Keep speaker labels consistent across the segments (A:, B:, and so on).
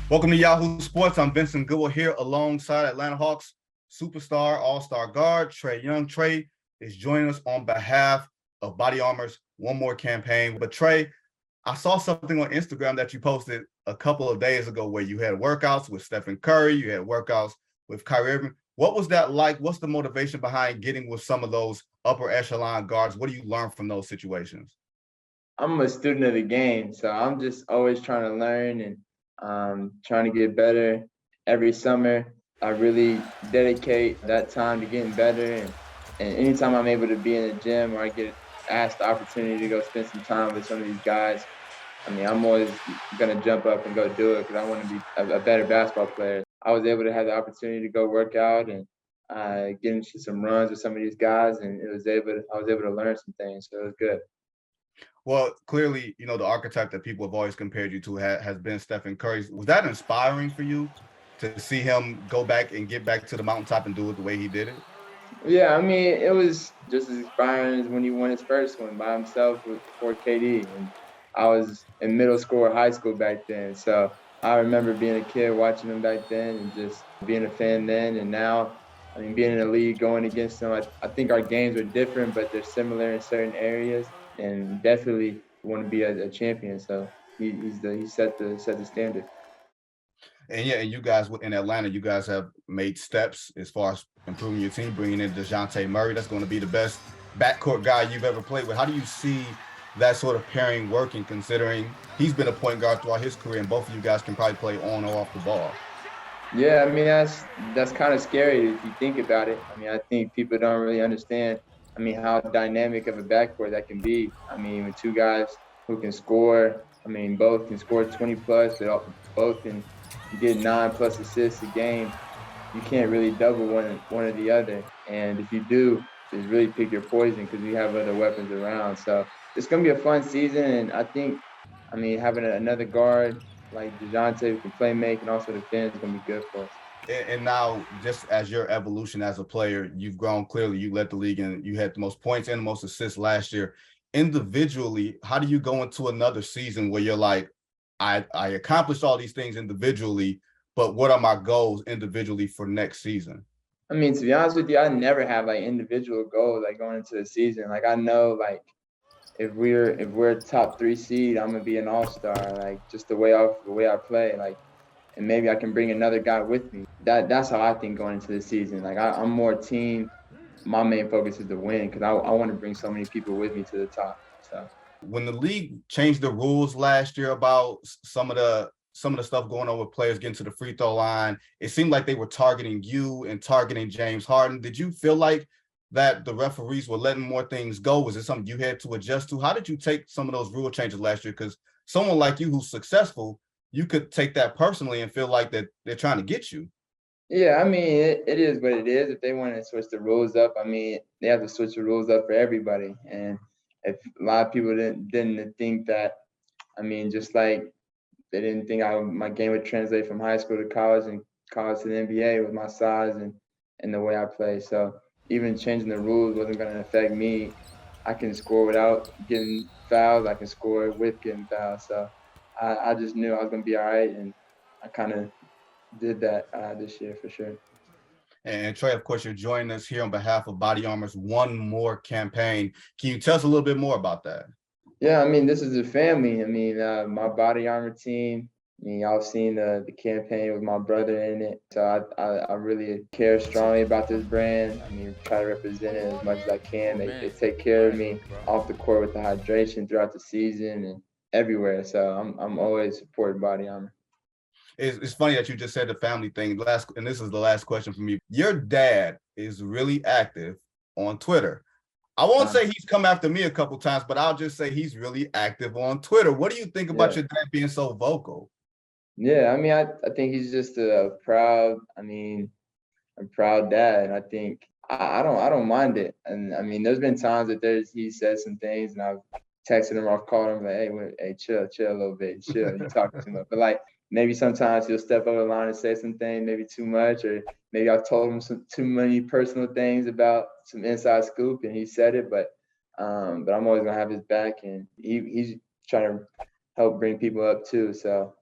A: Welcome to Yahoo Sports. I'm Vincent Goodwill here alongside Atlanta Hawks superstar, all-star guard, Trae Young. Trae is joining us on behalf of BodyArmor's One More campaign. But Trae, I saw something on Instagram that you posted a couple of days ago where you had workouts with Stephen Curry, you had workouts with Kyrie Irving. What was that like? What's the motivation behind getting with some of those upper echelon guards? What do you learn from those situations?
B: I'm a student of the game, so I'm just always trying to learn and trying to get better every summer. I really dedicate that time to getting better, and anytime I'm able to be in the gym or I get asked the opportunity to go spend some time with some of these guys, I'm always gonna jump up and go do it because I want to be a better basketball player. I was able to have the opportunity to go work out and get into some runs with some of these guys, and I was able to learn some things, so it was good.
A: Well, clearly, the archetype that people have always compared you to has been Stephen Curry. Was that inspiring for you to see him go back and get back to the mountaintop and do it the way he did it?
B: Yeah, it was just as inspiring as when he won his first one by himself before KD. And I was in middle school or high school back then. So I remember being a kid watching him back then and just being a fan then. And now, being in the league, going against him, I think our games are different, but they're similar in certain areas. And definitely want to be a champion. So he set the standard.
A: And yeah, and you guys in Atlanta, you guys have made steps as far as improving your team, bringing in Dejounte Murray. That's going to be the best backcourt guy you've ever played with. How do you see that sort of pairing working, considering he's been a point guard throughout his career, and both of you guys can probably play on or off the ball?
B: Yeah, that's kind of scary if you think about it. I think people don't really understand. How dynamic of a backcourt that can be. With two guys who can score. Both can score 20 plus, but both can get 9+ assists a game. You can't really double one or the other, and if you do, just really pick your poison because we have other weapons around. So it's gonna be a fun season, and I think, having another guard like Dejounte who can play make and also defend is gonna be good for us.
A: And now, just as your evolution as a player, you've grown. Clearly, you led the league and you had the most points and the most assists last year. Individually, how do you go into another season where you're like, I accomplished all these things individually, but what are my goals individually for next season?
B: To be honest with you, I never have like individual goals like going into the season. Like I know like if we're a top 3 seed, I'm gonna be an all-star. Like just the way I play, like, and maybe I can bring another guy with me. That's how I think going into the season. Like I'm more team. My main focus is to win because I want to bring so many people with me to the top. So
A: When the league changed the rules last year about some of the stuff going on with players getting to the free throw line, it seemed like they were targeting you and targeting James Harden. Did you feel like that the referees were letting more things go? Was it something you had to adjust to? How did you take some of those rule changes last year? Because someone like you who's successful, you could take that personally and feel like that they're trying to get you.
B: yeah, it is what it is. If they want to switch the rules up, they have to switch the rules up for everybody. And if a lot of people didn't think that, just like they didn't think my game would translate from high school to college and college to the NBA with my size and the way I play. So even changing the rules wasn't going to affect me. I can score without getting fouls. I can score with getting fouls. So I just knew I was going to be all right, and I kind of did that this year for sure.
A: And Trae, of course, you're joining us here on behalf of Body Armor's One More campaign. Can you tell us a little bit more about that?
B: Yeah, this is a family. My Body Armor team. Y'all seen the campaign with my brother in it. So I really care strongly about this brand. Try to represent it as much as I can. They take care of me off the court with the hydration throughout the season and everywhere. So I'm always supporting Body Armor.
A: It's funny that you just said the family thing. And this is the last question for me. Your dad is really active on Twitter. I won't say he's come after me a couple times, but I'll just say he's really active on Twitter. What do you think about your dad being so vocal?
B: Yeah, I think he's just a proud dad, and I think I don't mind it. And there's been times that he said some things, and I've texted him or I've called him like, hey, chill a little bit, chill. You talking too much, but like maybe sometimes he'll step over the line and say something maybe too much, or maybe I've told him some too many personal things about some inside scoop, and he said it, but I'm always gonna have his back, and he's trying to help bring people up too. So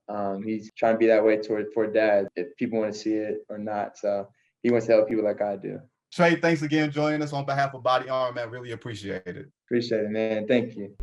B: he's trying to be that way for dad, if people want to see it or not. So he wants to help people like I do.
A: Trae, thanks again for joining us on behalf of BodyArmor, man. Really appreciate it.
B: Appreciate it, man. Thank you.